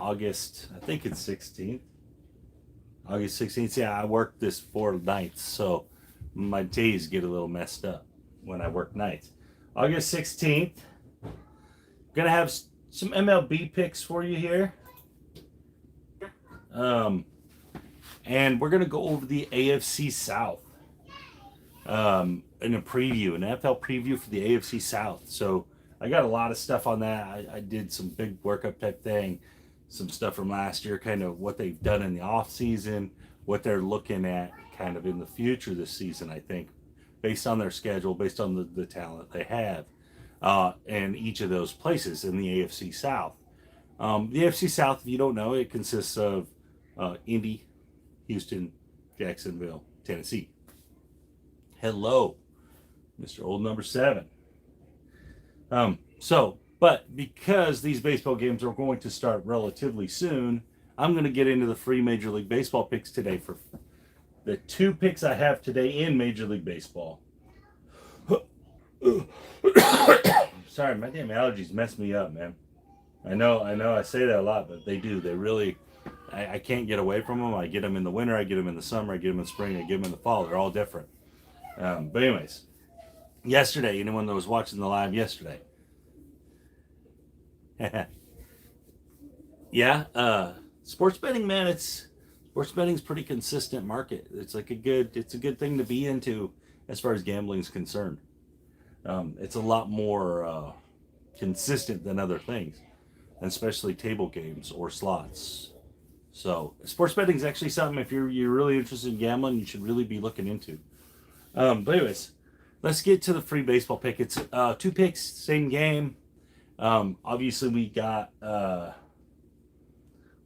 August, I think it's 16th. August 16th. Yeah, I work this 4 nights, so my days get a little messed up when I work nights. August 16th. Gonna have some MLB picks for you here. And we're gonna go over the AFC South. In a preview, an NFL preview for the AFC South. So I got a lot of stuff on that. I did some big workup type thing, some stuff from last year, kind of what they've done in the off season, what they're looking at kind of in the future this season, I think, based on their schedule, based on the talent they have, in each of those places in the AFC South. The AFC South, if you don't know, it consists of Indy, Houston, Jacksonville, Tennessee. Hello, Mr. Old Number 7. But because these baseball games are going to start relatively soon, I'm going to get into the free Major League Baseball picks today for the 2 picks I have today in Major League Baseball. Sorry, my damn allergies mess me up, man. I know I say that a lot, but they do. They really, I can't get away from them. I get them in the winter, I get them in the summer, I get them in the spring, I get them in the fall. They're all different. But anyways, yesterday, anyone that was watching the live yesterday, yeah, sports betting, man, sports betting's pretty consistent market. It's a good thing to be into as far as gambling is concerned. It's a lot more consistent than other things, especially table games or slots. So sports betting is actually something, if you're really interested in gambling, you should really be looking into. But anyways, let's get to the free baseball pick. It's 2 picks, same game. Obviously, we got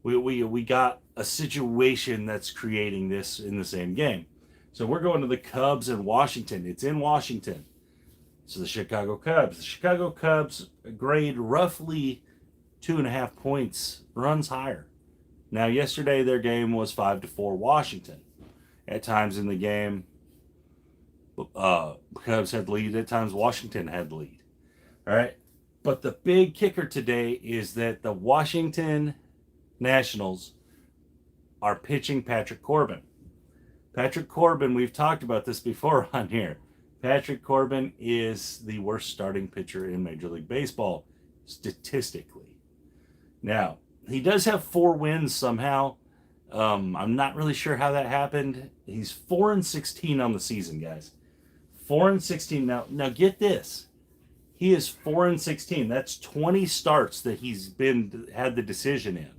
we got a situation that's creating this in the same game. So we're going to the Cubs in Washington. It's in Washington. So the Chicago Cubs. The Chicago Cubs grade roughly 2.5 points, runs higher. Now, yesterday their game was 5-4 Washington. At times in the game, Cubs had the lead. At times, Washington had the lead. All right. But the big kicker today is that the Washington Nationals are pitching Patrick Corbin. Patrick Corbin, we've talked about this before on here. Patrick Corbin is the worst starting pitcher in Major League Baseball, statistically. Now, he does have 4 wins somehow. I'm not really sure how that happened. He's 4-16 on the season, guys. 4-16. Now get this. He is 4-16. That's 20 starts that he's had the decision in.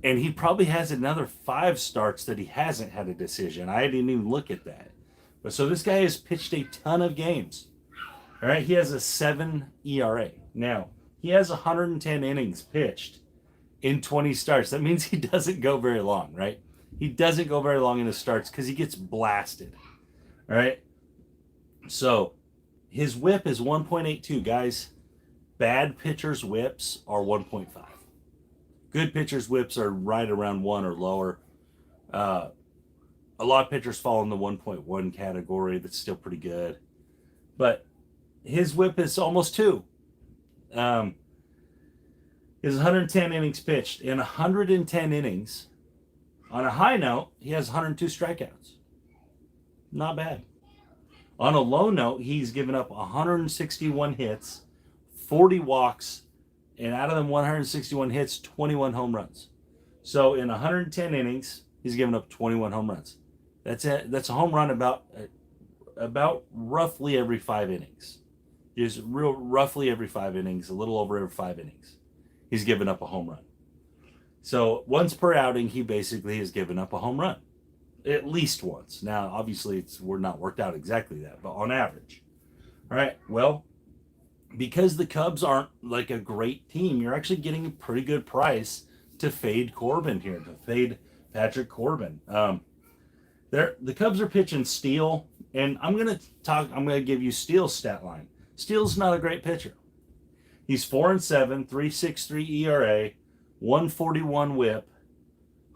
And he probably has another 5 starts that he hasn't had a decision. I didn't even look at that. But so this guy has pitched a ton of games. All right, he has a 7 ERA. Now, he has 110 innings pitched in 20 starts. That means he doesn't go very long, right? He doesn't go very long in his starts because he gets blasted. All right? So, his whip is 1.82, guys. Bad pitchers' whips are 1.5. Good pitchers' whips are right around 1 or lower. A lot of pitchers fall in the 1.1 category. That's still pretty good. But his whip is almost 2. His 110 innings pitched. In 110 innings, on a high note, he has 102 strikeouts. Not bad. On a low note, he's given up 161 hits, 40 walks, and out of them 161 hits, 21 home runs. So in 110 innings, he's given up 21 home runs. That's a home run about roughly every 5 innings. Just roughly every 5 innings, a little over every 5 innings. He's given up a home run. So once per outing, he basically has given up a home run. At least once. Now, obviously, we're not worked out exactly that, but on average. All right, well, because the Cubs aren't like a great team, you're actually getting a pretty good price to fade Corbin here, to fade Patrick Corbin. The Cubs are pitching Steele, and I'm going to give you Steele's stat line. Steele's not a great pitcher. He's 4-7, 3.63 ERA, 141 whip,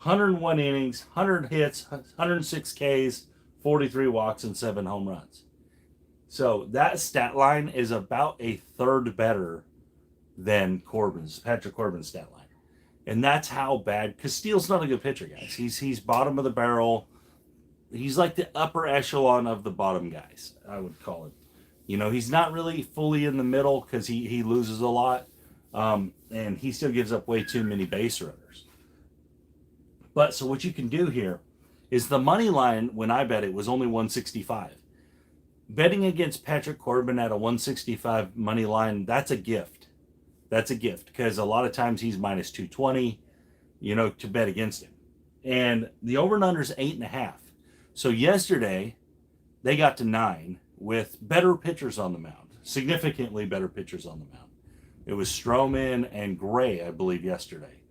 101 innings, 100 hits, 106 Ks, 43 walks, and 7 home runs. So that stat line is about a third better than Patrick Corbin's stat line. And that's how bad, because Steele's not a good pitcher, guys. He's bottom of the barrel. He's like the upper echelon of the bottom guys, I would call it. He's not really fully in the middle because he loses a lot. And he still gives up way too many base runners. But so what you can do here is the money line, when I bet it, was only 165. Betting against Patrick Corbin at a 165 money line, that's a gift. That's a gift because a lot of times he's minus 220, to bet against him. And the over and under is 8.5. So yesterday, they got to 9 with better pitchers on the mound, significantly better pitchers on the mound. It was Stroman and Gray, I believe, yesterday.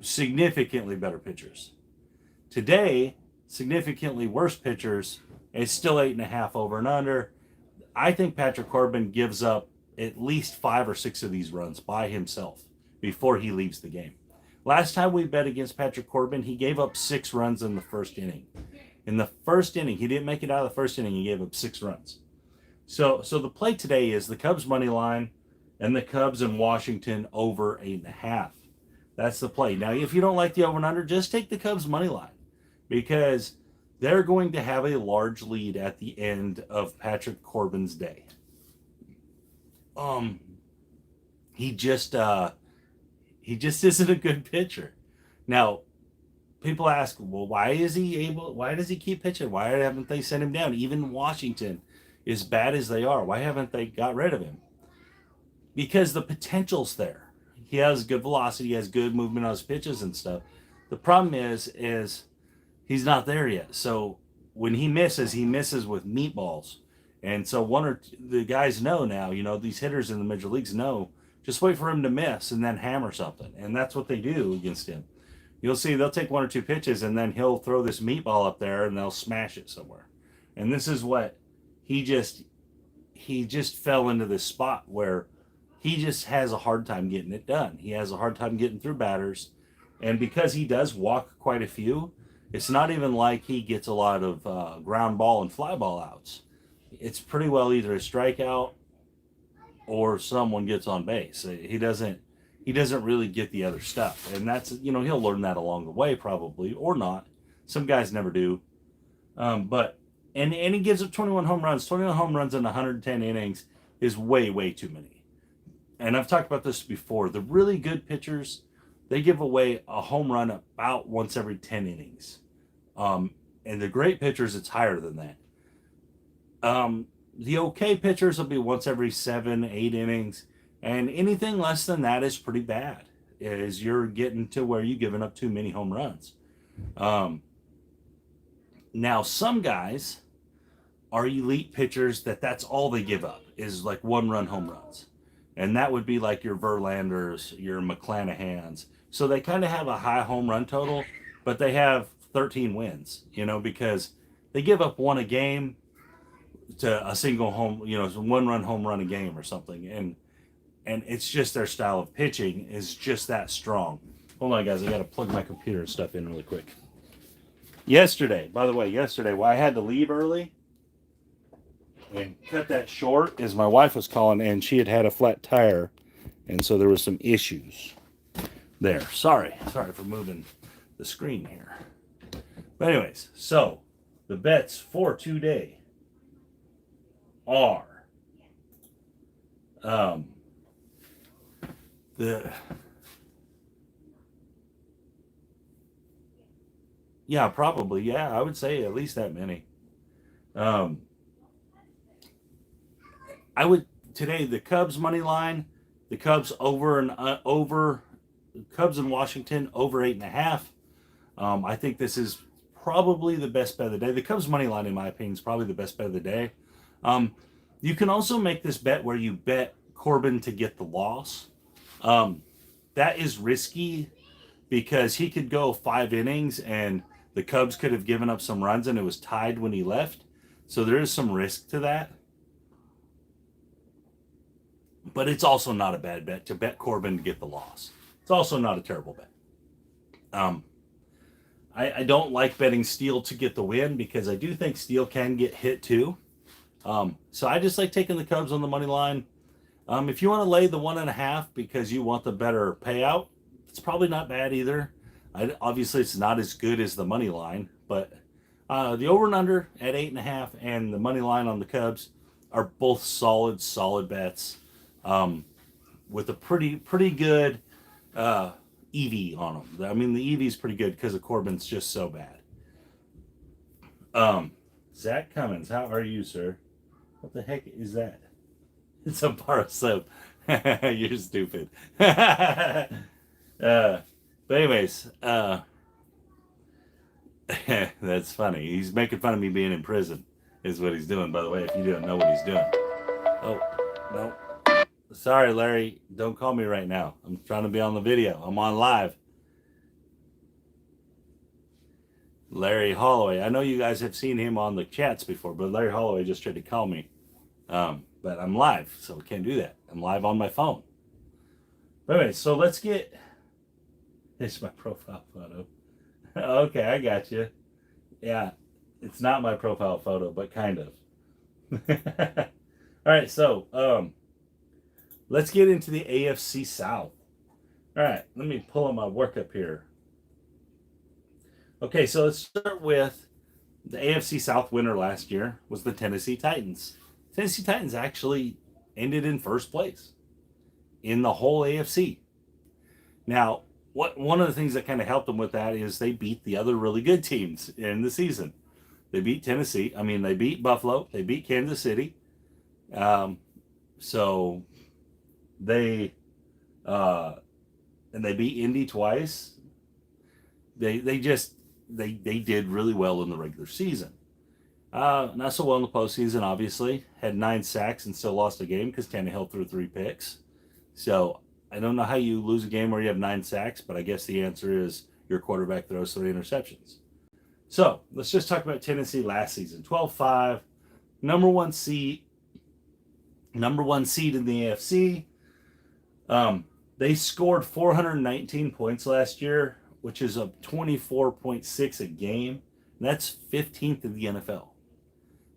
Significantly better pitchers. Today, significantly worse pitchers. It's still 8.5 over and under. I think Patrick Corbin gives up at least 5 or 6 of these runs by himself before he leaves the game. Last time we bet against Patrick Corbin, he gave up 6 runs in the first inning. In the first inning, he didn't make it out of the first inning. He gave up 6 runs. So the play today is the Cubs money line and the Cubs in Washington over 8.5. That's the play. Now, if you don't like the over and under, just take the Cubs money line because they're going to have a large lead at the end of Patrick Corbin's day. He just isn't a good pitcher. Now, people ask, well, why does he keep pitching? Why haven't they sent him down? Even Washington, as bad as they are, why haven't they got rid of him? Because the potential's there. He has good velocity, he has good movement on his pitches and stuff. The problem is he's not there yet. So when he misses with meatballs. And so one or two, the guys know now, these hitters in the major leagues know, just wait for him to miss and then hammer something. And that's what they do against him. You'll see they'll take 1 or 2 pitches and then he'll throw this meatball up there and they'll smash it somewhere. And this is what he just fell into this spot where he just has a hard time getting it done. He has a hard time getting through batters. And because he does walk quite a few, it's not even like he gets a lot of ground ball and fly ball outs. It's pretty well either a strikeout or someone gets on base. He doesn't really get the other stuff. And that's, he'll learn that along the way probably, or not. Some guys never do. But he gives up 21 home runs. 21 home runs in 110 innings is way, way too many. And I've talked about this before. The really good pitchers, they give away a home run about once every 10 innings. And the great pitchers, it's higher than that. The okay pitchers will be once every 7, 8 innings. And anything less than that is pretty bad. Is you're getting to where you're giving up too many home runs. Now, some guys are elite pitchers that's all they give up is like 1-run home runs. And that would be like your Verlanders, your McClanahans. So they kind of have a high home run total, but they have 13 wins, because they give up 1 a game to a single home, 1-run home run a game or something. And it's just their style of pitching is just that strong. Hold on, guys. I got to plug my computer and stuff in really quick. Yesterday, well, I had to leave early and cut that short as my wife was calling, and she had a flat tire, and so there was some issues there. Sorry for moving the screen here. But anyways, so the bets for today are probably. I would say at least that many. I would today the Cubs money line, the Cubs Cubs in Washington over 8.5. I think this is probably the best bet of the day. The Cubs money line, in my opinion, is probably the best bet of the day. You can also make this bet where you bet Corbin to get the loss. That is risky because he could go 5 innings and the Cubs could have given up some runs and it was tied when he left. So there is some risk to that. But it's also not a bad bet to bet Corbin to get the loss. It's also not a terrible bet. I don't like betting Steele to get the win because I do think Steele can get hit too. So I just like taking the Cubs on the money line. If you want to lay the 1.5 because you want the better payout, It's probably not bad either. Obviously, it's not as good as the money line, but the over and under at 8.5 and the money line on the Cubs are both solid bets, with a pretty good EV on them. I mean, the EV is pretty good because the Corbin's just so bad. Zach Cummins, how are you, sir? What the heck is that? It's a bar of soap. You're stupid. But anyways, that's funny. He's making fun of me being in prison, is what he's doing, by the way, if you don't know what he's doing. Oh, no. Sorry, Larry. Don't call me right now. I'm trying to be on the video. I'm on live. Larry Holloway. I know you guys have seen him on the chats before, but Larry Holloway just tried to call me. But I'm live, so I can't do that. I'm live on my phone. But anyway, so let's get... It's my profile photo. Okay, I got you. Yeah, it's not my profile photo, but kind of. All right, so let's get into the AFC South. All right, let me pull up my workup here. Okay, so let's start with the AFC South winner last year was the Tennessee Titans. Tennessee Titans actually ended in first place in the whole AFC. Now, one of the things that kind of helped them with that is they beat the other really good teams in the season. They beat Tennessee. I mean, they beat Buffalo. They beat Kansas City. So they and they beat Indy twice. They did really well in the regular season. Not so well in the postseason, obviously. Had 9 sacks and still lost a game because Tannehill threw 3 picks. So I don't know how you lose a game where you have 9 sacks, but I guess the answer is your quarterback throws 3 interceptions. So let's just talk about Tennessee last season. 12-5, number one seed in the AFC. They scored 419 points last year, which is a 24.6 a game. And that's 15th in the NFL.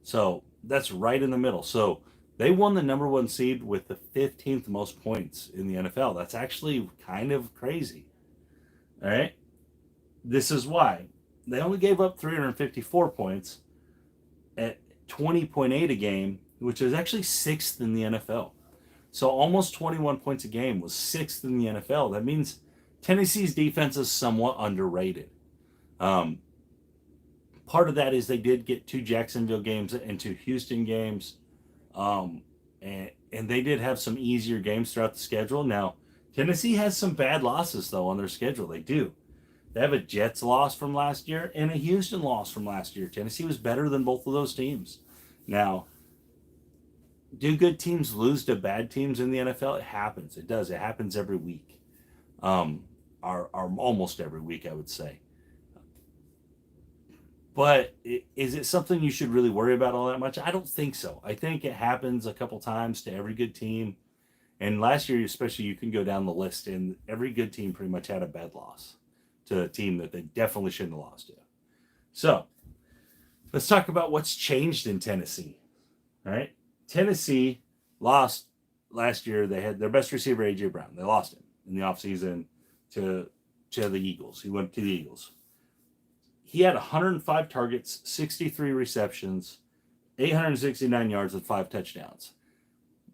So that's right in the middle. So they won the number one seed with the 15th most points in the NFL. That's actually kind of crazy. All right. This is why they only gave up 354 points at 20.8 a game, which is actually 6th in the NFL. So almost 21 points a game was 6th in the NFL. That means Tennessee's defense is somewhat underrated. Part of that is they did get 2 Jacksonville games and 2 Houston games. And they did have some easier games throughout the schedule. Now, Tennessee has some bad losses, though, on their schedule. They do. They have a Jets loss from last year and a Houston loss from last year. Tennessee was better than both of those teams. Now, do good teams lose to bad teams in the NFL? It happens. It does. It happens every week. Or almost every week, I would say. But is it something you should really worry about all that much? I don't think so. I think it happens a couple times to every good team. And last year, especially, you can go down the list, and every good team pretty much had a bad loss to a team that they definitely shouldn't have lost to. So let's talk about what's changed in Tennessee. All right. Tennessee lost last year. They had their best receiver, A.J. Brown. They lost him in the offseason to the Eagles. He went to the Eagles. He had 105 targets, 63 receptions, 869 yards with 5 touchdowns,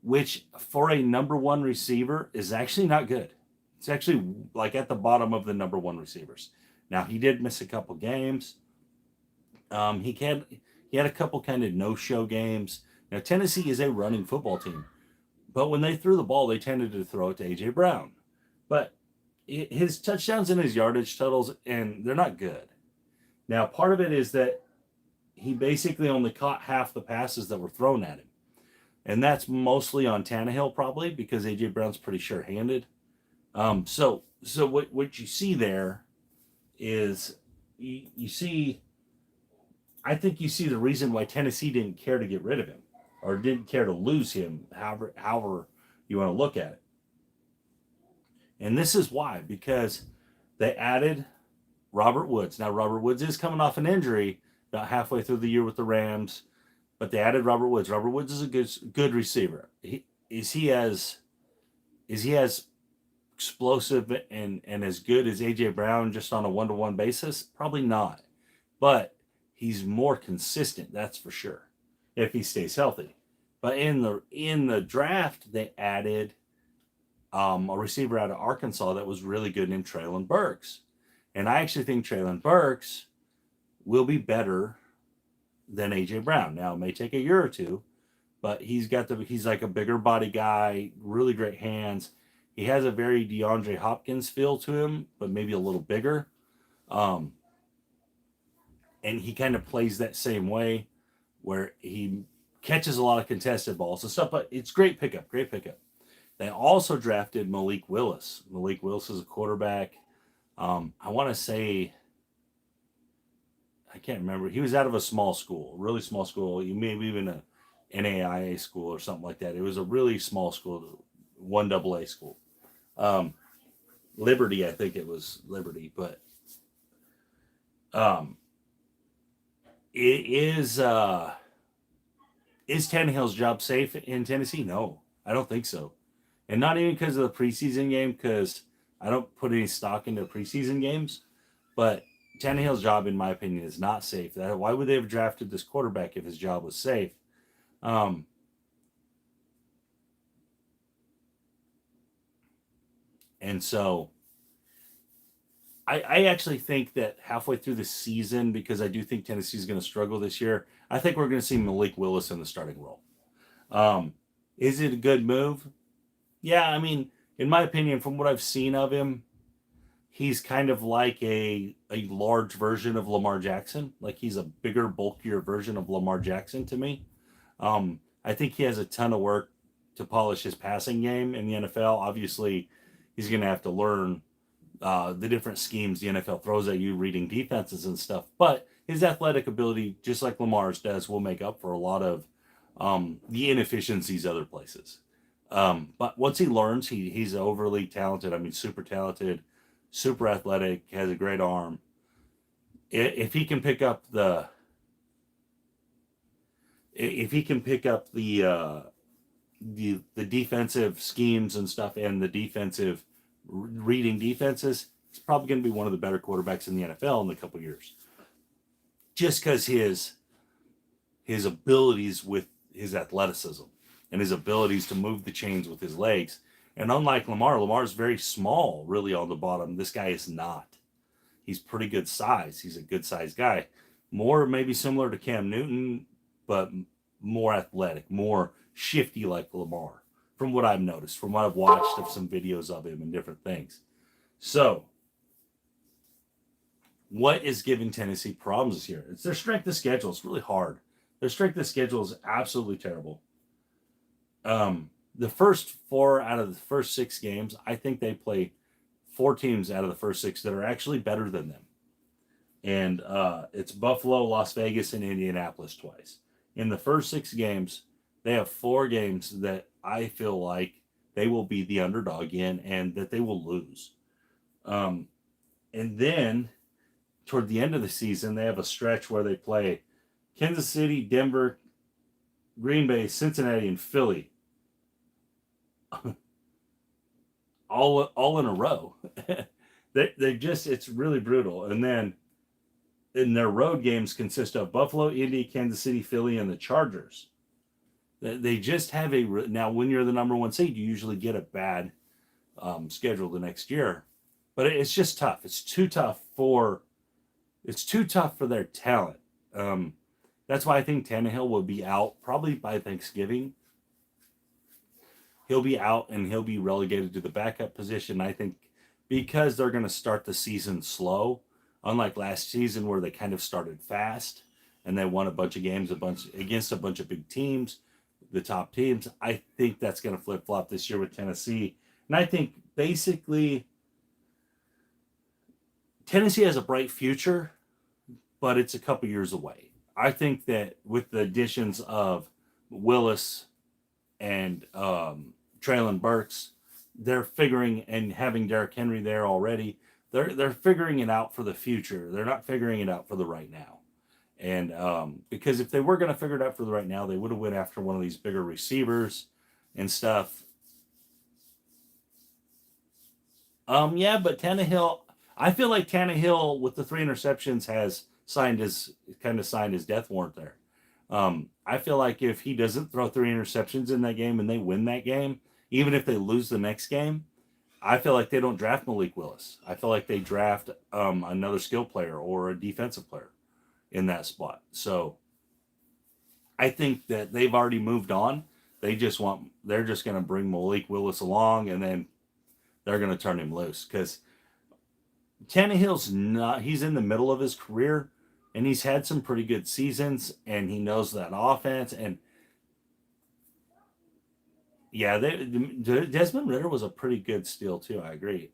which for a number one receiver is actually not good. It's actually like at the bottom of the number one receivers. Now, he did miss a couple games. He had a couple kind of no-show games. Now, Tennessee is a running football team, but when they threw the ball, they tended to throw it to A.J. Brown. But his touchdowns and his yardage totals, and they're not good. Now, part of it is that he basically only caught half the passes that were thrown at him. And that's mostly on Tannehill, probably, because A.J. Brown's pretty sure-handed. So what you see there is you see, I think you see the reason why Tennessee didn't care to get rid of him or didn't care to lose him, however you want to look at it. And this is why, because they added Robert Woods. Now, Robert Woods is coming off an injury about halfway through the year with the Rams, but they added Robert Woods. Robert Woods is a good receiver. Is he as explosive and as good as A.J. Brown just on a one-to-one basis? Probably not. But he's more consistent, that's for sure, if he stays healthy. But in the draft, they added a receiver out of Arkansas that was really good named Treylen Burks. And I actually think Treylen Burks will be better than A.J. Brown. Now, it may take a year or two, but he's like a bigger body guy, really great hands. He has a very DeAndre Hopkins feel to him, but maybe a little bigger. And he kind of plays that same way where he catches a lot of contested balls and stuff, but it's great pickup. They also drafted Malik Willis. Malik Willis is a quarterback. I want to say, I can't remember. He was out of a small school, really small school. Maybe even a NAIA school or something like that. It was a really small school, 1AA school. Liberty, I think it was Liberty, but is Tannehill's job safe in Tennessee? No, I don't think so. And not even because of the preseason game, because I don't put any stock into preseason games, but Tannehill's job, in my opinion, is not safe. Why would they have drafted this quarterback if his job was safe? And so I actually think that halfway through the season, because I do think Tennessee's going to struggle this year, I think we're going to see Malik Willis in the starting role. Is it a good move? Yeah, I mean, in my opinion, from what I've seen of him, he's kind of like a large version of Lamar Jackson. Like he's a bigger, bulkier version of Lamar Jackson to me. I think he has a ton of work to polish his passing game in the NFL. Obviously, he's going to have to learn the different schemes the NFL throws at you, reading defenses and stuff. But his athletic ability, just like Lamar's does, will make up for a lot of the inefficiencies other places. But once he learns, he's overly talented. I mean, super talented, super athletic, has a great arm. If he can pick up the defensive schemes and stuff, and the defensive reading defenses, he's probably going to be one of the better quarterbacks in the NFL in a couple years. Just because his abilities with his athleticism and his abilities to move the chains with his legs. And unlike Lamar's very small, really, on the bottom. This guy is not. He's pretty good size. He's a good sized guy. More maybe similar to Cam Newton, but more athletic, more shifty like Lamar, from what I've noticed, from what I've watched of some videos of him and different things. So, what is giving Tennessee problems this year? It's their strength of schedule. It's really hard. Their strength of schedule is absolutely terrible. The first 4 out of the first 6 games, I think they play 4 teams out of the first 6 that are actually better than them. And it's Buffalo, Las Vegas, and Indianapolis twice. In the first 6 games, they have 4 games that I feel like they will be the underdog in and that they will lose. And then, toward the end of the season, they have a stretch where they play Kansas City, Denver, Green Bay, Cincinnati, and Philly. all in a row. they just, it's really brutal. And then in their road games consist of Buffalo, Indy, Kansas City, Philly, and the Chargers. They just have now when you're the number 1 seed, you usually get a bad schedule the next year, but it's just tough. It's too tough for their talent. That's why I think Tannehill will be out probably by Thanksgiving. He'll be out and he'll be relegated to the backup position, I think, because they're going to start the season slow, unlike last season where they kind of started fast and they won a bunch of games against a bunch of big teams, the top teams. I think that's going to flip-flop this year with Tennessee. And I think basically Tennessee has a bright future, but it's a couple years away. I think that with the additions of Willis and Treylen Burks, they're figuring, and having Derrick Henry there already, they're figuring it out for the future. They're not figuring it out for the right now. And because if they were going to figure it out for the right now, they would have went after one of these bigger receivers and stuff. Yeah, but Tannehill, I feel like Tannehill with the 3 interceptions has signed his death warrant there. I feel like if he doesn't throw 3 interceptions in that game and they win that game, even if they lose the next game, I feel like they don't draft Malik Willis. I feel like they draft another skill player or a defensive player in that spot. So I think that they've already moved on. They're just going to bring Malik Willis along, and then they're going to turn him loose because he's in the middle of his career, and he's had some pretty good seasons, and he knows that offense. And yeah, Desmond Ridder was a pretty good steal too. I agree.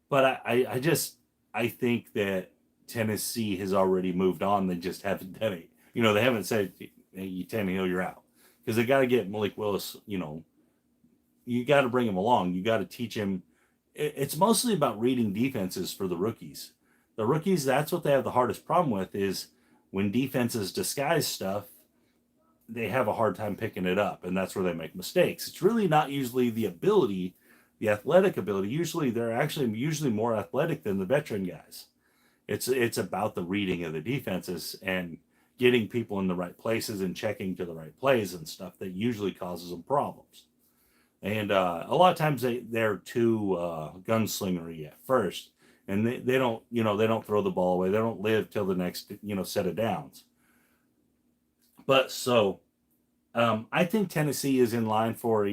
But I think that Tennessee has already moved on. They just haven't done it. They haven't said, "Hey, Tannehill, you're out," because they got to get Malik Willis. You got to bring him along. You got to teach him. It's mostly about reading defenses for the rookies. The rookies, that's what they have the hardest problem with is when defenses disguise stuff, they have a hard time picking it up, and that's where they make mistakes. It's really not usually the ability, the athletic ability. Usually they're actually more athletic than the veteran guys. It's about the reading of the defenses and getting people in the right places and checking to the right plays and stuff that usually causes them problems. And a lot of times they're too gunslingery at first, and they don't they don't throw the ball away. They don't live till the next set of downs. But so I think Tennessee is in line for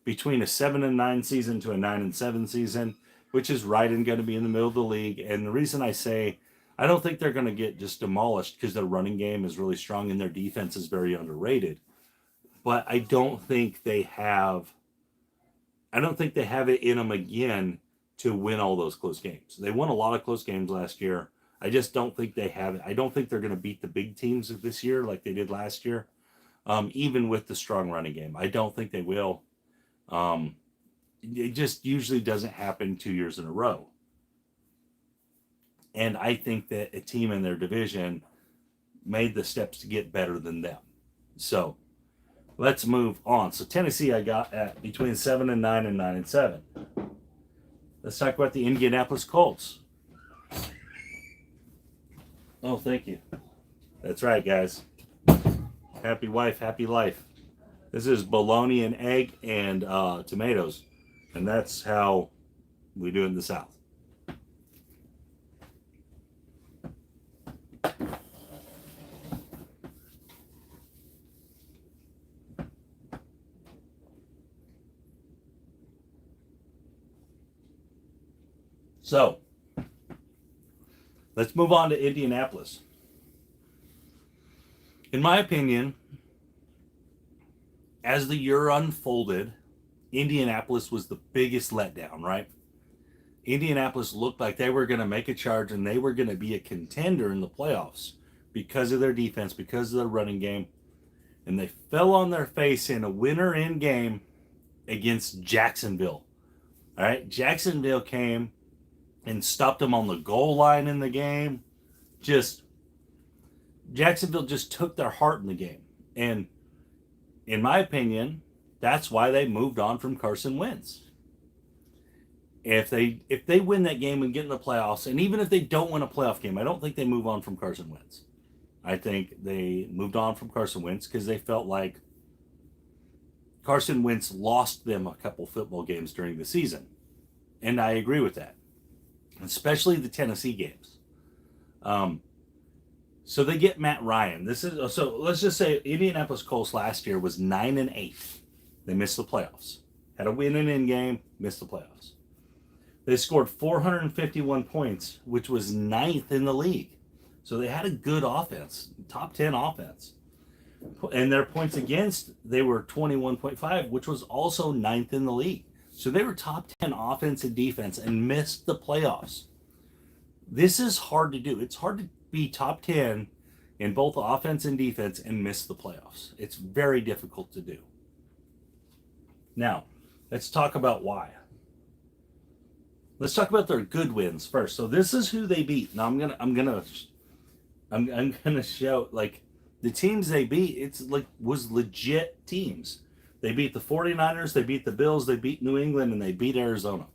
between a 7-9 season to a 9-7 season, which is right and going to be in the middle of the league. And the reason I say I don't think they're going to get just demolished because their running game is really strong and their defense is very underrated. But I don't think they have it in them again to win all those close games. They won a lot of close games last year. I just don't think they have it. I don't think they're going to beat the big teams of this year like they did last year, even with the strong running game. I don't think they will. It just usually doesn't happen 2 years in a row. And I think that a team in their division made the steps to get better than them. So let's move on. So Tennessee I got at between 7-9 and 9-7. Let's talk about the Indianapolis Colts. Oh, thank you. That's right, guys. Happy wife, happy life. This is bologna and egg and tomatoes. And that's how we do it in the South. So, let's move on to Indianapolis. In my opinion, as the year unfolded, Indianapolis was the biggest letdown, right? Indianapolis looked like they were going to make a charge and they were going to be a contender in the playoffs because of their defense, because of their running game. And they fell on their face in a winner-in game against Jacksonville. All right, Jacksonville came and stopped them on the goal line in the game. Jacksonville just took their heart in the game. And in my opinion, that's why they moved on from Carson Wentz. If they win that game and get in the playoffs, and even if they don't win a playoff game, I don't think they move on from Carson Wentz. I think they moved on from Carson Wentz because they felt like Carson Wentz lost them a couple football games during the season. And I agree with that. Especially the Tennessee games. So they get Matt Ryan. So let's just say Indianapolis Colts last year was 9-8. They missed the playoffs. Had a win-in game, missed the playoffs. They scored 451 points, which was 9th in the league. So they had a good offense, top 10 offense. And their points against, they were 21.5, which was also 9th in the league. So they were top 10 offense and defense and missed the playoffs. This is hard to do. It's hard to be top 10 in both offense and defense and miss the playoffs. It's very difficult to do. Now, let's talk about why. Let's talk about their good wins first. So this is who they beat. Now I'm gonna show like the teams they beat. It's like was legit teams. They beat the 49ers, they beat the Bills, they beat New England, and they beat Arizona.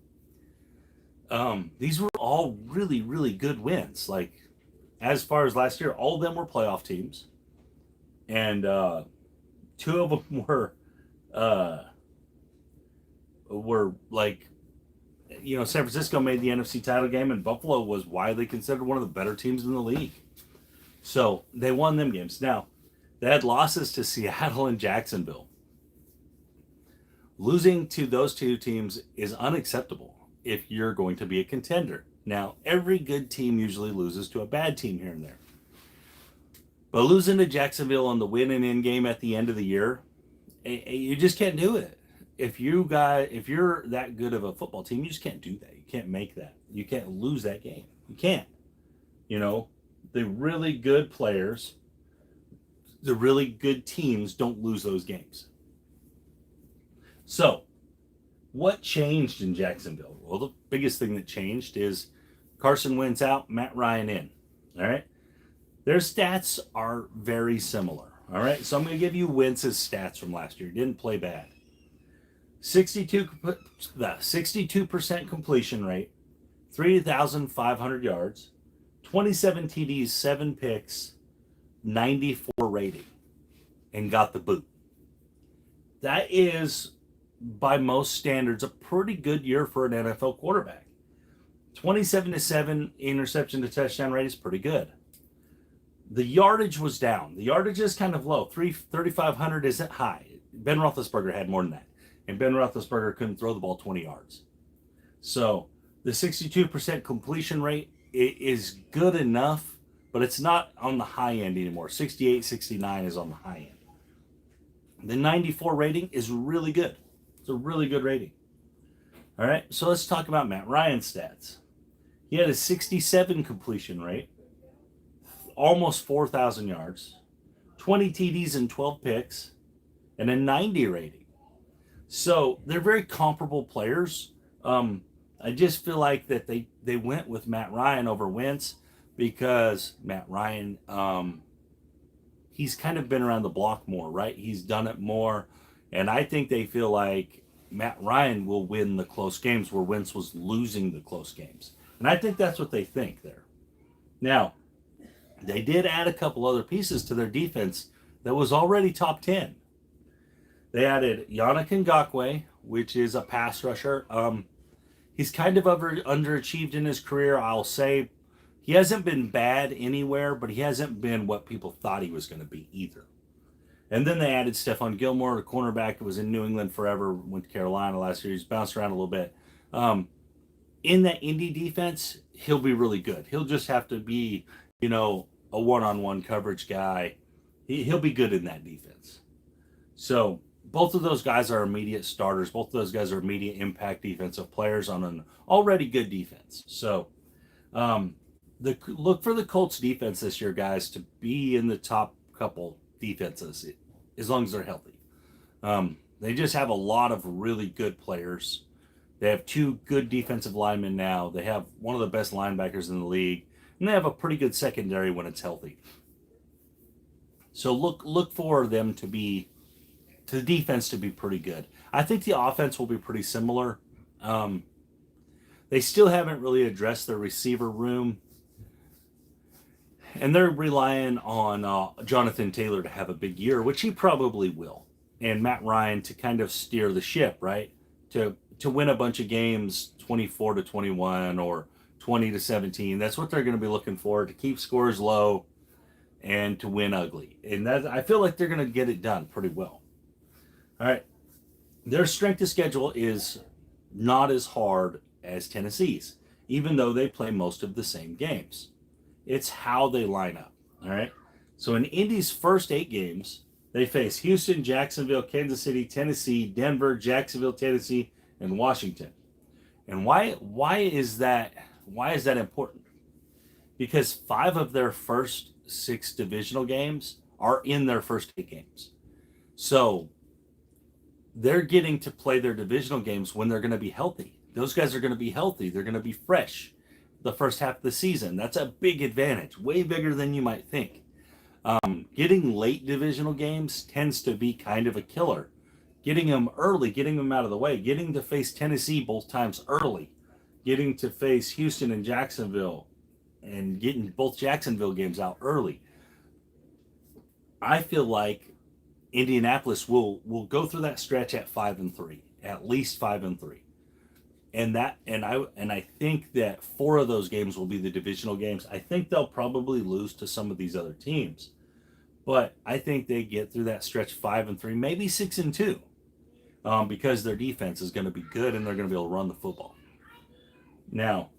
These were all really, really good wins. Like, as far as last year, all of them were playoff teams, and two of them uh, were like, San Francisco made the NFC title game, and Buffalo was widely considered one of the better teams in the league. So they won them games. Now, they had losses to Seattle and Jacksonville. Losing to those two teams is unacceptable if you're going to be a contender. Now, every good team usually loses to a bad team here and there. But losing to Jacksonville on the win and in game at the end of the year, you just can't do it. If you're that good of a football team, you just can't do that. You can't make that. You can't lose that game. You can't. The really good players, the really good teams don't lose those games. So, what changed in Jacksonville? Well, the biggest thing that changed is Carson Wentz out, Matt Ryan in. All right? Their stats are very similar. All right? So I'm going to give you Wentz's stats from last year. He didn't play bad. 62% completion rate, 3,500 yards, 27 TDs, 7 picks, 94 rating, and got the boot. That is, by most standards, a pretty good year for an NFL quarterback. 27-7 interception to touchdown rate is pretty good. The yardage was down. The yardage is kind of low. 3,500 isn't high. Ben Roethlisberger had more than that. And Ben Roethlisberger couldn't throw the ball 20 yards. So the 62% completion rate is good enough, but it's not on the high end anymore. 68, 69 is on the high end. The 94 rating is really good. It's a really good rating. All right, so let's talk about Matt Ryan's stats. He had a 67 completion rate, almost 4,000 yards, 20 TDs and 12 picks, and a 90 rating. So they're very comparable players. I just feel like that they went with Matt Ryan over Wentz because Matt Ryan, he's kind of been around the block more, right? He's done it more. And I think they feel like Matt Ryan will win the close games where Wentz was losing the close games. And I think that's what they think there. Now, they did add a couple other pieces to their defense that was already top 10. They added Yannick Ngakoue, which is a pass rusher. He's kind of underachieved in his career, I'll say. He hasn't been bad anywhere, but he hasn't been what people thought he was going to be either. And then they added Stephon Gilmore, the cornerback who was in New England forever, went to Carolina last year. He's bounced around a little bit. In that Indy defense, he'll be really good. He'll just have to be, a one-on-one coverage guy. He'll be good in that defense. So both of those guys are immediate starters. Both of those guys are immediate impact defensive players on an already good defense. So look for the Colts defense this year, guys, to be in the top couple defenses as long as they're healthy. They just have a lot of really good players. They have 2 good defensive linemen now. They have one of the best linebackers in the league, and they have a pretty good secondary when it's healthy. So look for them to the defense to be pretty good. I think the offense will be pretty similar. They still haven't really addressed their receiver room. And they're relying on Jonathan Taylor to have a big year, which he probably will. And Matt Ryan to kind of steer the ship, right? To win a bunch of games 24-21 or 20-17. That's what they're going to be looking for, to keep scores low and to win ugly. And that, I feel like they're going to get it done pretty well. All right. Their strength of schedule is not as hard as Tennessee's, even though they play most of the same games. It's how they line up. All right. So in Indy's first 8 games, they face Houston, Jacksonville, Kansas City, Tennessee, Denver, Jacksonville, Tennessee, and Washington. And why is that important? Because 5 of their first 6 divisional games are in their first 8 games. So they're getting to play their divisional games when they're going to be healthy. Those guys are going to be healthy. They're going to be fresh the first half of the season. That's a big advantage, way bigger than you might think. Getting late divisional games tends to be kind of a killer. Getting them early, getting them out of the way, getting to face Tennessee both times early getting to face Houston and Jacksonville and getting both Jacksonville games out early, I feel like Indianapolis will go through that stretch at 5-3, at least 5-3. And I think that 4 of those games will be the divisional games. I think they'll probably lose to some of these other teams, but I think they get through that stretch 5-3, maybe 6-2, because their defense is going to be good and they're going to be able to run the football. Now,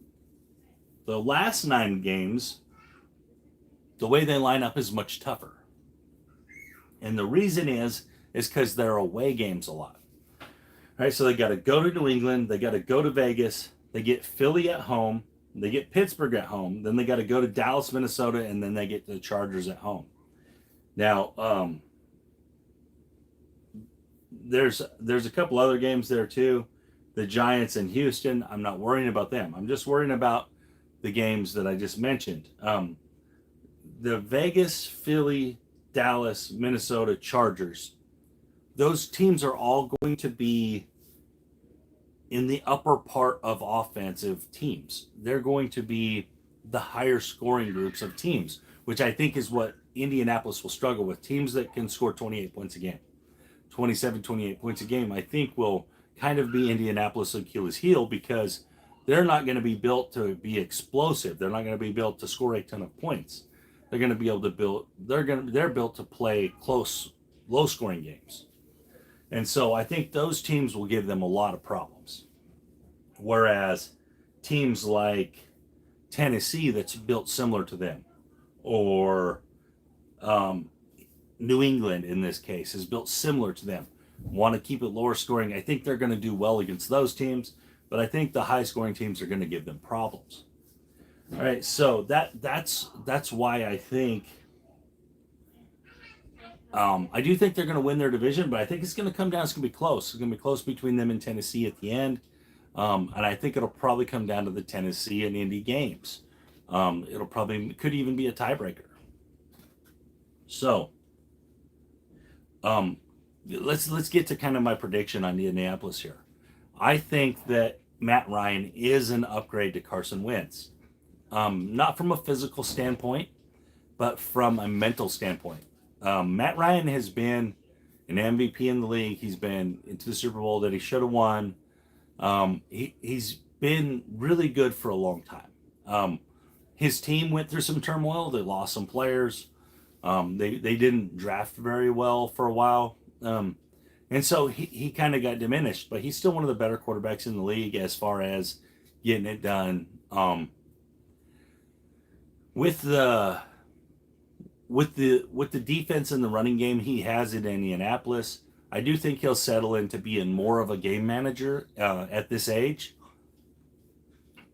the last 9 games, the way they line up is much tougher, and the reason is because they're away games a lot. All right, so they got to go to New England, they got to go to Vegas, they get Philly at home, they get Pittsburgh at home, then they got to go to Dallas, Minnesota, and then they get the Chargers at home. Now, there's a couple other games there too. The Giants and Houston, I'm not worrying about them. I'm just worrying about the games that I just mentioned. The Vegas, Philly, Dallas, Minnesota, Chargers, those teams are all going to be in the upper part of offensive teams. They're going to be the higher scoring groups of teams, which I think is what Indianapolis will struggle with. Teams that can score 28 points a game, 27, 28 points a game, I think will kind of be Indianapolis' Achilles heel, because they're not going to be built to be explosive. They're not going to be built to score a ton of points. They're going to be able to build, they're built to play close, low scoring games. And so I think those teams will give them a lot of problems. Whereas teams like Tennessee, that's built similar to them, or New England in this case, is built similar to them, want to keep it lower scoring. I think they're going to do well against those teams, but I think the high scoring teams are going to give them problems. All right, so that's why I think I do think they're going to win their division, but I think it's going to come down. It's going to be close. It's going to be close between them and Tennessee at the end, and I think it'll probably come down to the Tennessee and Indy games. It'll probably could even be a tiebreaker. So, let's get to kind of my prediction on Indianapolis here. I think that Matt Ryan is an upgrade to Carson Wentz, not from a physical standpoint, but from a mental standpoint. Matt Ryan has been an MVP in the league. He's been into the Super Bowl that he should have won. He's been really good for a long time. His team went through some turmoil. They lost some players. They didn't draft very well for a while. And so he kind of got diminished, but he's still one of the better quarterbacks in the league as far as getting it done. With the defense and the running game he has in Indianapolis, I do think he'll settle into being more of a game manager at this age.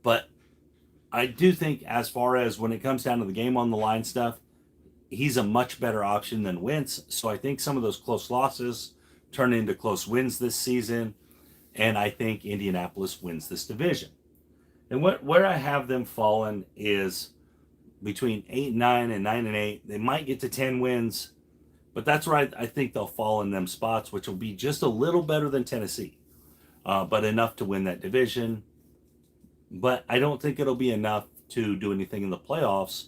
But I do think, as far as when it comes down to the game on the line stuff, he's a much better option than Wentz. So I think some of those close losses turn into close wins this season, and I think Indianapolis wins this division. And where I have them fallen is between 8-9 and 9-8. They might get to 10 wins, but that's where I think they'll fall in them spots, which will be just a little better than Tennessee, but enough to win that division. But I don't think it'll be enough to do anything in the playoffs.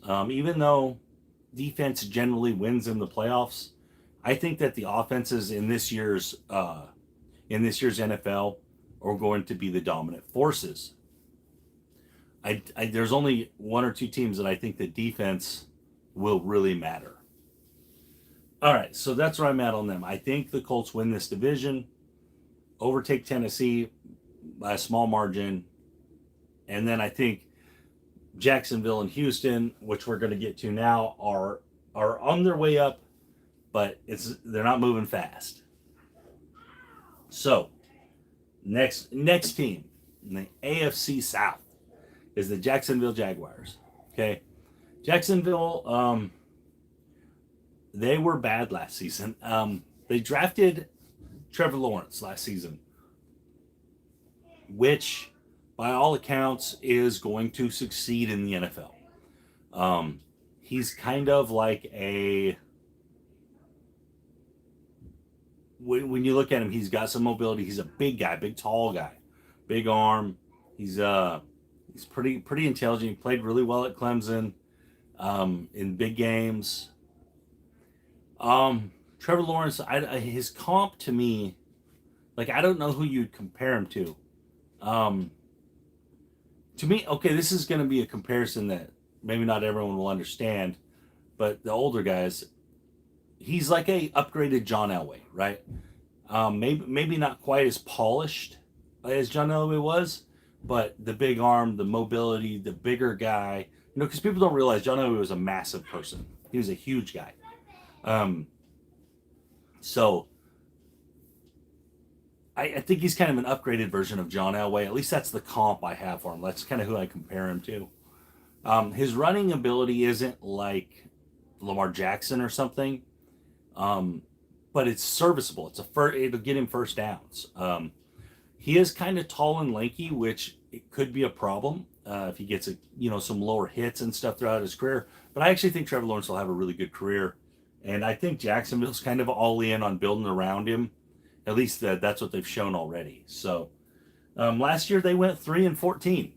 Even though defense generally wins in the playoffs, I think that the offenses in this year's NFL are going to be the dominant forces. There's only 1 or 2 teams that I think the defense will really matter. All right, so that's where I'm at on them. I think the Colts win this division, overtake Tennessee by a small margin, and then I think Jacksonville and Houston, which we're going to get to now, are on their way up, but they're not moving fast. So, next team in the AFC South is the Jacksonville Jaguars. Okay, Jacksonville, they were bad last season. They drafted Trevor Lawrence last season, which, by all accounts, is going to succeed in the NFL. He's kind of like when you look at him, he's got some mobility. He's a big guy, big tall guy, big arm. He's pretty intelligent. He played really well at Clemson, in big games. Trevor Lawrence, his comp to me, like I don't know who you'd compare him to. Um, to me, okay, this is going to be a comparison that maybe not everyone will understand, but the older guys, he's like a upgraded John Elway, right? Maybe not quite as polished as John Elway was, but the big arm, the mobility, the bigger guy. Because people don't realize John Elway was a massive person. He was a huge guy. Um, so I think he's kind of an upgraded version of John Elway. At least that's the comp I have for him. That's kind of who I compare him to. His running ability isn't like Lamar Jackson or something, but it's serviceable. It'll get him first downs. He is kind of tall and lanky, which it could be a problem if he gets some lower hits and stuff throughout his career. But I actually think Trevor Lawrence will have a really good career, and I think Jacksonville's kind of all in on building around him. At least that's what they've shown already. So last year they went 3-14.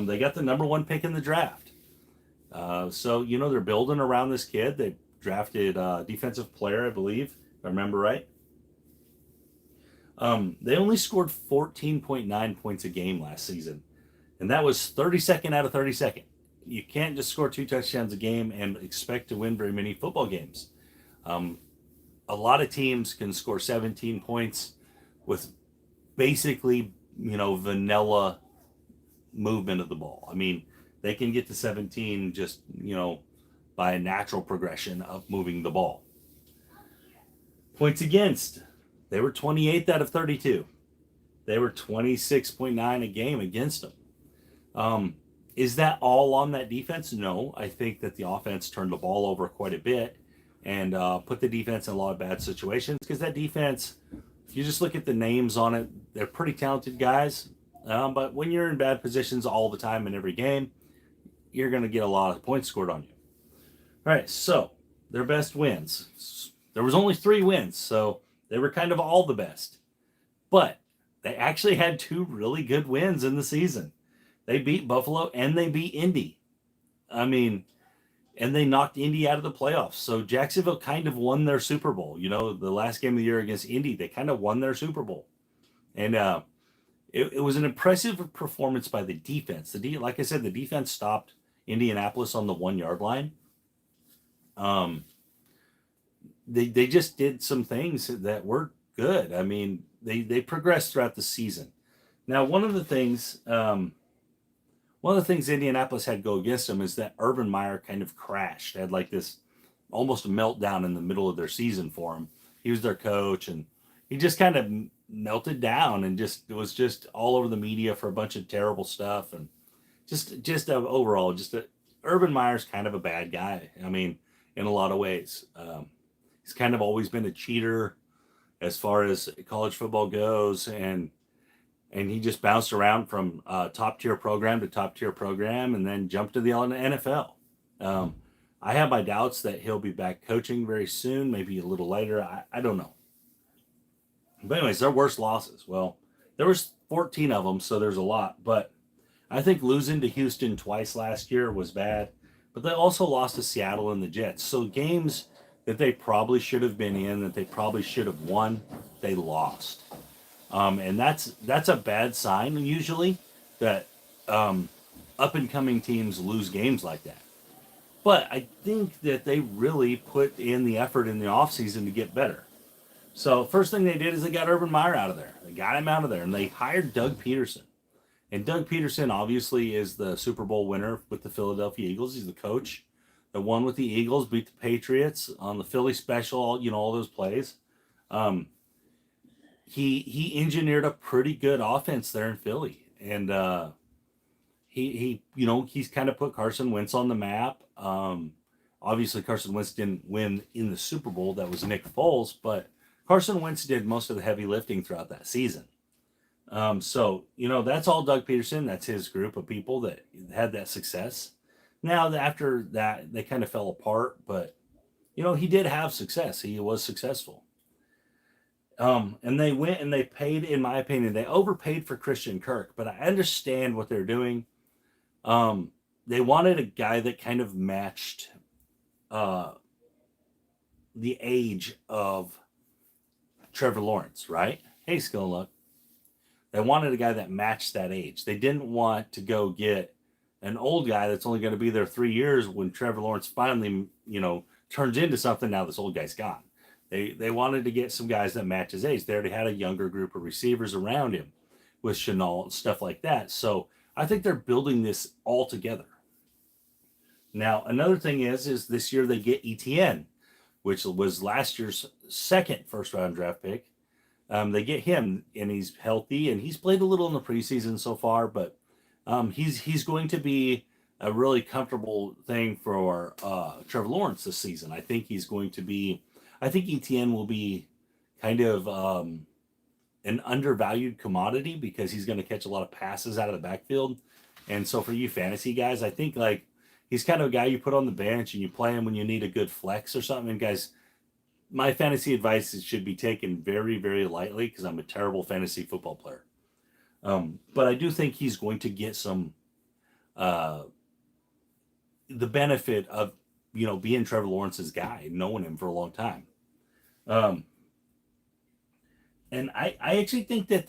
They got the number 1 pick in the draft. So they're building around this kid. They drafted defensive player, I believe, if I remember right. They only scored 14.9 points a game last season, and that was 32nd out of 32nd. You can't just score 2 touchdowns a game and expect to win very many football games. A lot of teams can score 17 points with basically, vanilla movement of the ball. I mean, they can get to 17 just, by a natural progression of moving the ball. Points against, they were 28th out of 32. They were 26.9 a game against them. Is that all on that defense? No. I think that the offense turned the ball over quite a bit and put the defense in a lot of bad situations, because that defense, if you just look at the names on it, they're pretty talented guys. But when you're in bad positions all the time in every game, you're going to get a lot of points scored on you. All right, so their best wins. There was only 3 wins, so they were kind of all the best. But they actually had 2 really good wins in the season. They beat Buffalo and they beat Indy. And they knocked Indy out of the playoffs. So Jacksonville kind of won their Super Bowl. The last game of the year against Indy, they kind of won their Super Bowl. And it was an impressive performance by the defense. Like I said, the defense stopped Indianapolis on the 1-yard line. They just did some things that were good. I mean, they progressed throughout the season. Now, one of the things Indianapolis had go against them is that Urban Meyer kind of crashed, had like this almost a meltdown in the middle of their season for him. He was their coach, and he just kind of melted down and it was just all over the media for a bunch of terrible stuff, and overall, Urban Meyer's kind of a bad guy. I mean, in a lot of ways, he's kind of always been a cheater as far as college football goes, and he just bounced around from top tier program to top tier program, and then jumped to the NFL. I have my doubts that he'll be back coaching very soon, maybe a little later. I don't know. But anyways, their worst losses. Well, there was 14 of them, so there's a lot. But I think losing to Houston twice last year was bad. But they also lost to Seattle and the Jets. So games that they probably should have been in, that they probably should have won, they lost. And that's a bad sign usually, that up-and-coming teams lose games like that. But I think that they really put in the effort in the offseason to get better. So first thing they did is they got Urban Meyer out of there. They got him out of there, and they hired Doug Peterson. And Doug Peterson obviously is the Super Bowl winner with the Philadelphia Eagles. He's the coach that won with the Eagles, beat the Patriots on the Philly special, all those plays. He engineered a pretty good offense there in Philly, and he's kind of put Carson Wentz on the map. Obviously Carson Wentz didn't win in the Super Bowl. That was Nick Foles, but Carson Wentz did most of the heavy lifting throughout that season. So that's all Doug Peterson. That's his group of people that had that success. Now, after that, they kind of fell apart, but he did have success. He was successful. And they went and they paid, in my opinion, they overpaid for Christian Kirk, but I understand what they're doing. They wanted a guy that kind of matched uh, the age of Trevor Lawrence, right? Hey, Skill and Luck. They wanted a guy that matched that age. They didn't want to go get an old guy that's only going to be there 3 years when Trevor Lawrence finally, turns into something. Now this old guy's gone. They wanted to get some guys that match his age. They already had a younger group of receivers around him with Chenault and stuff like that. So I think they're building this all together. Now, another thing is this year they get ETN, which was last year's second first round draft pick. They get him, and he's healthy, and he's played a little in the preseason so far, but he's going to be a really comfortable thing for Trevor Lawrence this season. I think he's going to be. I think ETN will be kind of an undervalued commodity because he's going to catch a lot of passes out of the backfield, and so for you fantasy guys, I think like he's kind of a guy you put on the bench and you play him when you need a good flex or something. And guys, my fantasy advice should be taken very, very lightly because I'm a terrible fantasy football player. But I do think he's going to get some the benefit of being Trevor Lawrence's guy, knowing him for a long time. And I actually think that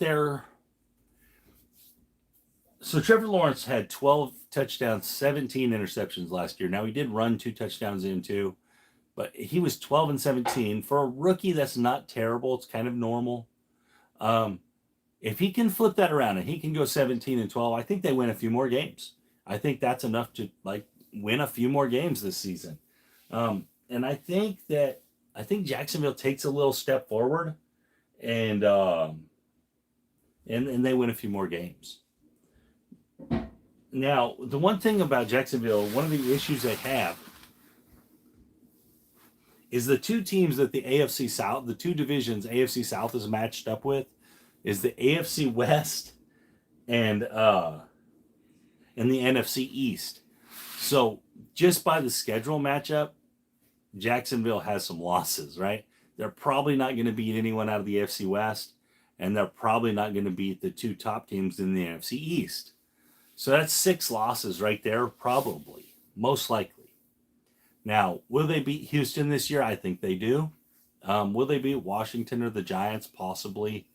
so Trevor Lawrence had 12 touchdowns, 17 interceptions last year. Now he did run 2 touchdowns into. But he was 12 and 17. For a rookie, that's not terrible. It's kind of normal. If he can flip that around and he can go 17 and 12, I think they win a few more games. I think that's enough to win a few more games this season. And I think Jacksonville takes a little step forward and they win a few more games. Now, the one thing about Jacksonville, one of the issues they have is the two teams that the AFC South, the two divisions AFC South is matched up with, is the AFC West and the NFC East. So just by the schedule matchup, Jacksonville has some losses, right? They're probably not going to beat anyone out of the AFC West, and they're probably not going to beat the two top teams in the NFC East. So that's 6 losses right there, probably, most likely. Now, will they beat Houston this year? I think they do. Will they beat Washington or the Giants? Possibly.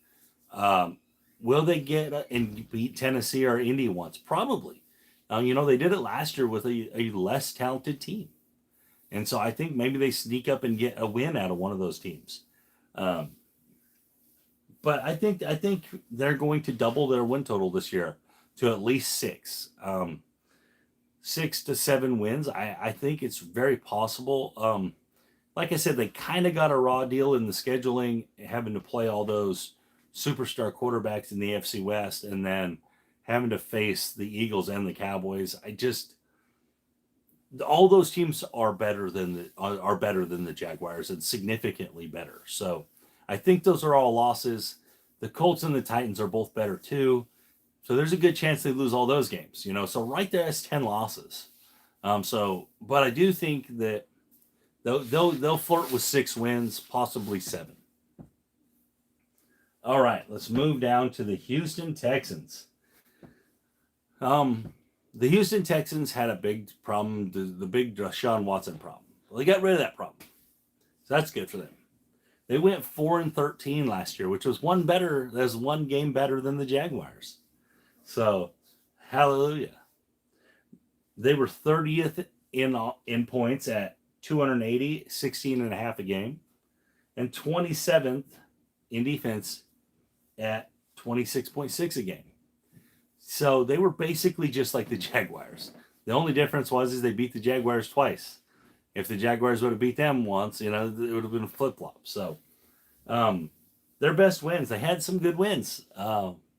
Will they get and beat Tennessee or Indy once? Probably. They did it last year with a less talented team. And so I think maybe they sneak up and get a win out of one of those teams. But I think they're going to double their win total this year to at least 6. 6 to 7 wins. I think it's very possible. Like I said, they kind of got a raw deal in the scheduling, having to play all those superstar quarterbacks in the AFC West and then having to face the Eagles and the Cowboys. All those teams are better than the Jaguars and significantly better. So I think those are all losses. The Colts and the Titans are both better too. So there's a good chance they lose all those games, So right there is 10 losses. But I do think that they'll flirt with 6 wins, possibly 7. All right, let's move down to the Houston Texans. The Houston Texans had a big problem, the big Deshaun Watson problem. Well, they got rid of that problem, so that's good for them. They went 4-13 last year, which was one game better than the Jaguars. So, hallelujah. They were 30th in points at 280, 16.5 a game, and 27th in defense at 26.6 a game. So they were basically just like the Jaguars. The only difference was they beat the Jaguars twice. If the Jaguars would have beat them once, it would have been a flip-flop. So their best wins, they had some good wins,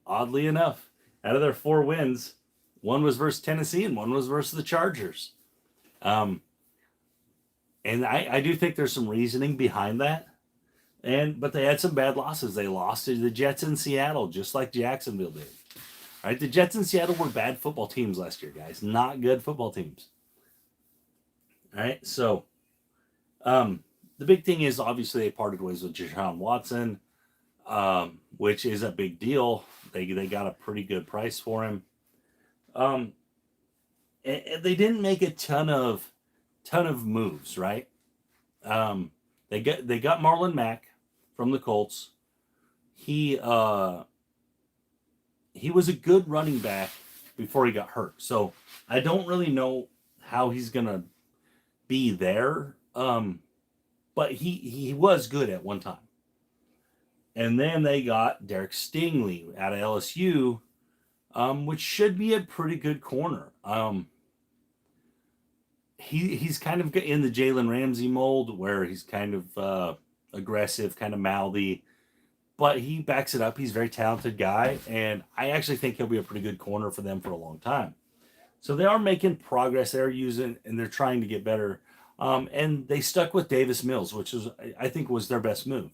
oddly enough. Out of their 4 wins, one was versus Tennessee and one was versus the Chargers. And I do think there's some reasoning behind that. But they had some bad losses. They lost to the Jets in Seattle, just like Jacksonville did. All right, the Jets and Seattle were bad football teams last year, guys. Not good football teams. All right, so the big thing is obviously they parted ways with Deshaun Watson. which is a big deal. They got a pretty good price for him. Um, and they didn't make a ton of moves, right? Um, they got Marlon Mack from the Colts. He he was a good running back before he got hurt. So I don't really know how he's gonna be there. But he was good at one time. And then they got Derek Stingley out of LSU, which should be a pretty good corner. He's kind of in the Jalen Ramsey mold where he's kind of aggressive, kind of mouthy, but he backs it up. He's a very talented guy, and I actually think he'll be a pretty good corner for them for a long time. So they are making progress. They're using and they're trying to get better. And they stuck with Davis Mills, which is I think was their best move.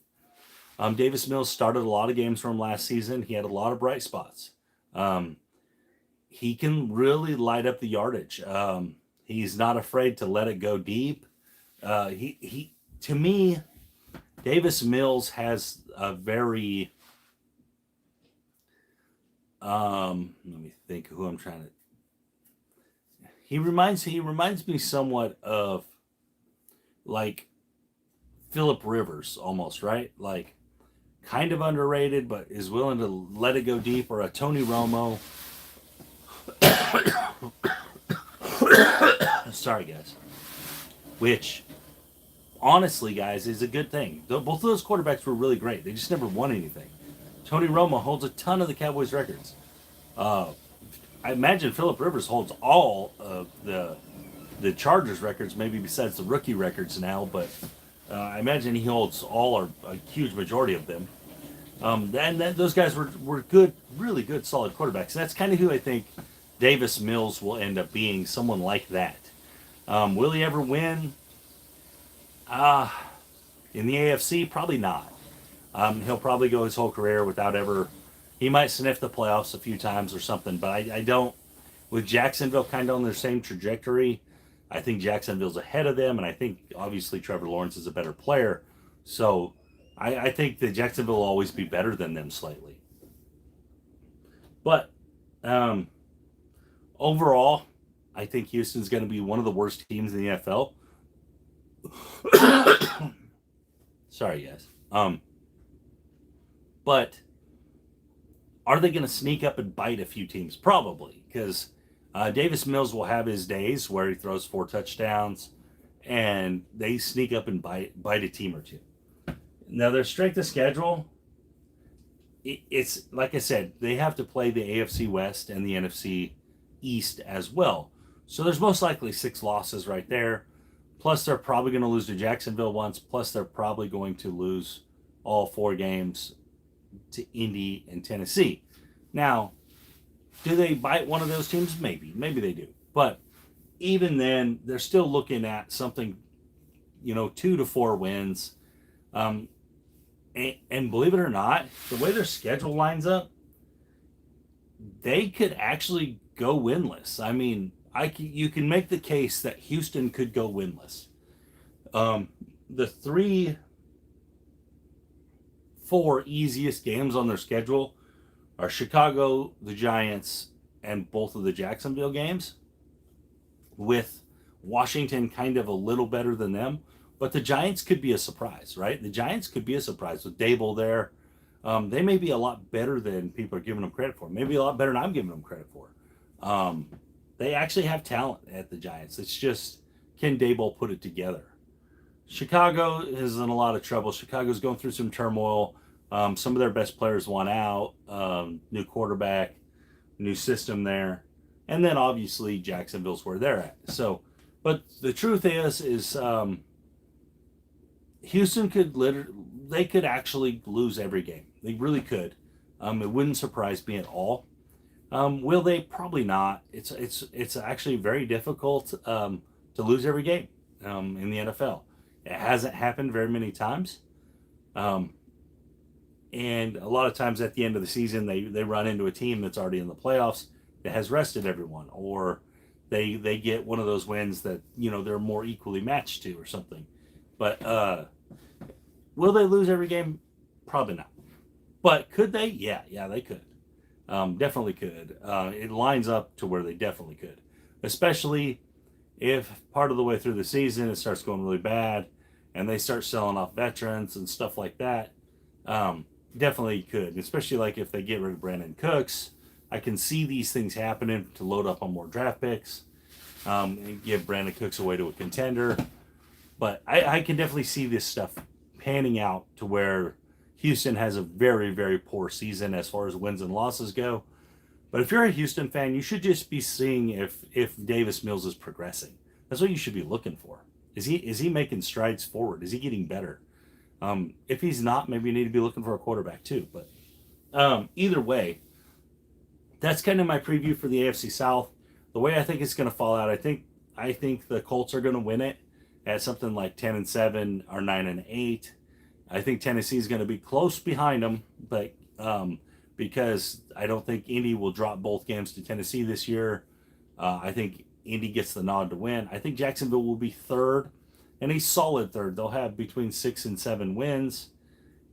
Davis Mills started a lot of games from last season. He had a lot of bright spots. He can really light up the yardage. He's not afraid to let it go deep. He to me, Davis Mills has a very let me think who I'm trying to. He reminds me somewhat of like Phillip Rivers almost, right? Like kind of underrated, but is willing to let it go deep, or a Tony Romo. Sorry, guys. Which, honestly, guys, is a good thing. Both of those quarterbacks were really great. They just never won anything. Tony Romo holds a ton of the Cowboys' records. I imagine Phillip Rivers holds all of the Chargers' records, maybe besides the rookie records now, but I imagine he holds all or a huge majority of them. And those guys were good, really good, solid quarterbacks. And that's kind of who I think Davis Mills will end up being, someone like that. Will he ever win? In the AFC, probably not. He'll probably go his whole career without ever. He might sniff the playoffs a few times or something, but I don't. With Jacksonville kind of on their same trajectory, I think Jacksonville's ahead of them, and I think obviously Trevor Lawrence is a better player. So I think that Jacksonville will always be better than them slightly. But overall, I think Houston's going to be one of the worst teams in the NFL. Sorry, guys. But are they going to sneak up and bite a few teams? Probably, because Davis Mills will have his days where he throws 4 touchdowns, and they sneak up and bite a team or two. Now, their strength of schedule, it's like I said, they have to play the AFC West and the NFC East as well. So there's most likely 6 losses right there. Plus, they're probably going to lose to Jacksonville once. Plus, they're probably going to lose all 4 games to Indy and Tennessee. Now, do they bite one of those teams? Maybe. Maybe they do. But even then, they're still looking at something, 2 to 4 wins. And believe it or not, the way their schedule lines up, they could actually go winless. I mean, you can make the case that Houston could go winless. The 4 easiest games on their schedule are Chicago, the Giants, and both of the Jacksonville games, with Washington kind of a little better than them. But the Giants could be a surprise, right? The Giants could be a surprise with Dable there. They may be a lot better than people are giving them credit for. Maybe a lot better than I'm giving them credit for. They actually have talent at the Giants. It's just, can Dable put it together? Chicago is in a lot of trouble. Chicago's going through some turmoil. Some of their best players want out. New quarterback, new system there. And then obviously Jacksonville's where they're at. So, but the truth is Houston could actually lose every game. They really could. It wouldn't surprise me at all. Will they? Probably not. It's actually very difficult to lose every game in the NFL. It hasn't happened very many times. And a lot of times at the end of the season, they run into a team that's already in the playoffs that has rested everyone, or they get one of those wins that they're more equally matched to or something. But will they lose every game? Probably not. But could they? Yeah, they could. Definitely could. It lines up to where they definitely could, especially if part of the way through the season it starts going really bad and they start selling off veterans and stuff like that. Definitely could, especially like if they get rid of Brandon Cooks. I can see these things happening to load up on more draft picks, and give Brandon Cooks away to a contender. But I can definitely see this stuff panning out to where Houston has a very, very poor season as far as wins and losses go. But if you're a Houston fan, you should just be seeing if Davis Mills is progressing. That's what you should be looking for. Is he making strides forward? Is he getting better? If he's not, maybe you need to be looking for a quarterback too. But either way, that's kind of my preview for the AFC South. The way I think it's going to fall out, I think the Colts are going to win it at something like 10-7 or 9-8. I think Tennessee is going to be close behind them, but because I don't think Indy will drop both games to Tennessee this year. I think Indy gets the nod to win. I think Jacksonville will be third, and a solid third. They'll have between 6 and 7 wins.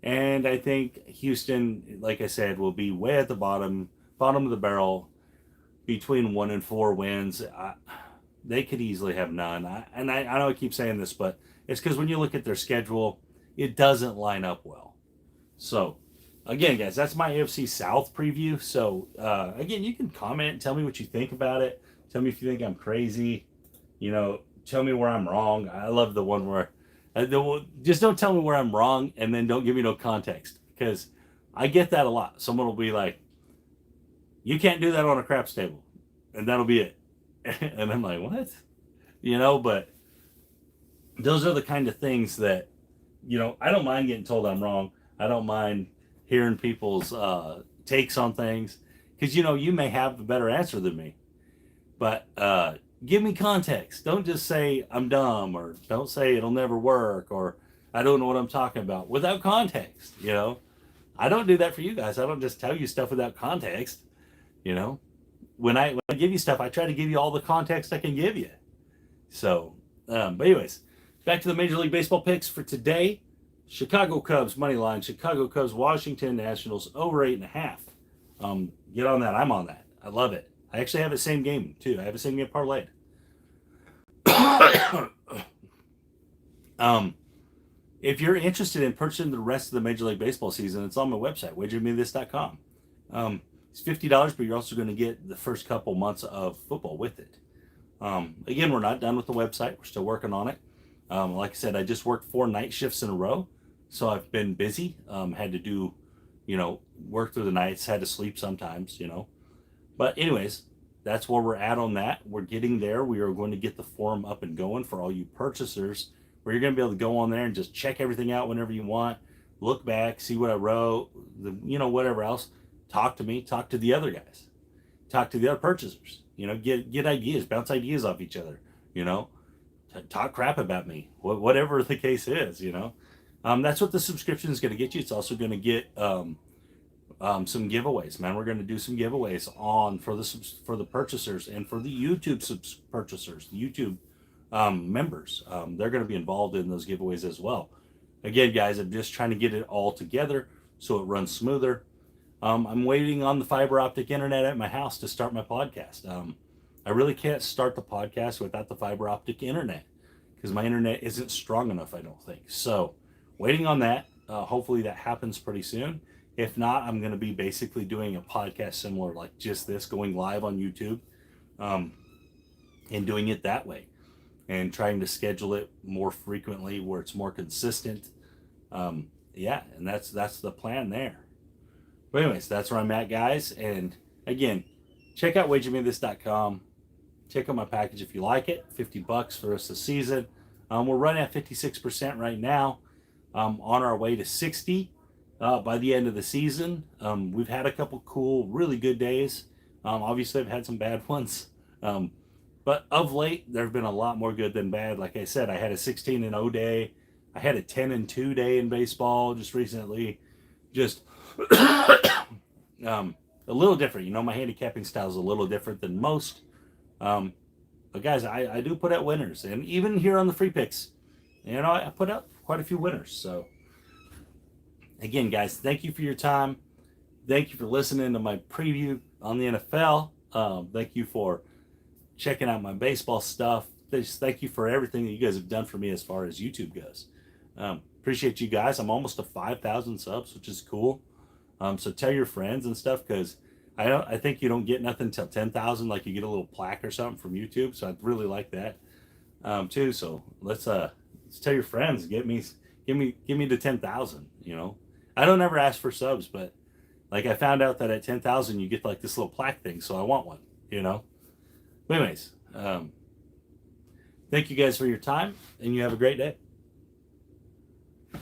And I think Houston, like I said, will be way at the bottom of the barrel, between 1 and 4 wins. They could easily have none. I know I keep saying this, but it's because when you look at their schedule, it doesn't line up well. So, again, guys, that's my AFC South preview. So, again, you can comment and tell me what you think about it. Tell me if you think I'm crazy. Tell me where I'm wrong. I love the one where just don't tell me where I'm wrong and then don't give me no context, because I get that a lot. Someone will be like, you can't do that on a craps table, and that'll be it. And I'm like, what? But those are the kind of things that, I don't mind getting told I'm wrong. I don't mind hearing people's takes on things, because, you may have a better answer than me. But give me context. Don't just say I'm dumb, or don't say it'll never work, or I don't know what I'm talking about without context. I don't do that for you guys. I don't just tell you stuff without context. When I give you stuff, I try to give you all the context I can give you. So, but anyways, back to the Major League Baseball picks for today. Chicago Cubs money line. Chicago Cubs, Washington Nationals over 8.5. Get on that. I'm on that. I love it. I actually have the same game too. I have the same game parlayed. If you're interested in purchasing the rest of the Major League Baseball season, it's on my website, wagermethis.com. It's $50, but you're also going to get the first couple months of football with it. Again, we're not done with the website. We're still working on it. Like I said, I just worked 4 night shifts in a row, so I've been busy. Had to do, work through the nights, had to sleep sometimes, But anyways, that's where we're at on that. We're getting there. We are going to get the forum up and going for all you purchasers, where you're going to be able to go on there and just check everything out whenever you want, look back, see what I wrote, whatever else. Talk to me, talk to the other guys, talk to the other purchasers, get ideas, bounce ideas off each other, talk crap about me, whatever the case is, that's what the subscription is going to get you. It's also going to get some giveaways, man. We're going to do some giveaways for the purchasers and for the YouTube purchasers, the YouTube members. They're going to be involved in those giveaways as well. Again, guys, I'm just trying to get it all together so it runs smoother. I'm waiting on the fiber optic internet at my house to start my podcast. I really can't start the podcast without the fiber optic internet, because my internet isn't strong enough, I don't think. So, waiting on that. Hopefully that happens pretty soon. If not, I'm going to be basically doing a podcast similar like just this, going live on YouTube, and doing it that way, and trying to schedule it more frequently where it's more consistent. And that's the plan there. But anyways, that's where I'm at, guys. And again, check out wagermethis.com. Check out my package if you like it. $50 for the rest of the season. We're running at 56% right now. On our way to 60 by the end of the season. We've had a couple cool, really good days. Obviously, I've had some bad ones. But of late, there have been a lot more good than bad. Like I said, I had a 16-0 day. I had a 10-2 day in baseball just recently. Just a little different. My handicapping style is a little different than most. But guys, I do put out winners. And even here on the free picks, I put out quite a few winners. So again, guys, thank you for your time. Thank you for listening to my preview on the NFL. Thank you for checking out my baseball stuff. Thank you for everything that you guys have done for me as far as YouTube goes. Appreciate you guys. I'm almost to 5,000 subs, which is cool. So tell your friends and stuff, because I think you don't get nothing till 10,000. Like you get a little plaque or something from YouTube. So I'd really like that too. So let's tell your friends. Give me to 10,000. You know, I don't ever ask for subs, but like I found out that at 10,000 you get like this little plaque thing. So I want one. You know. But anyways, thank you guys for your time, and you have a great day.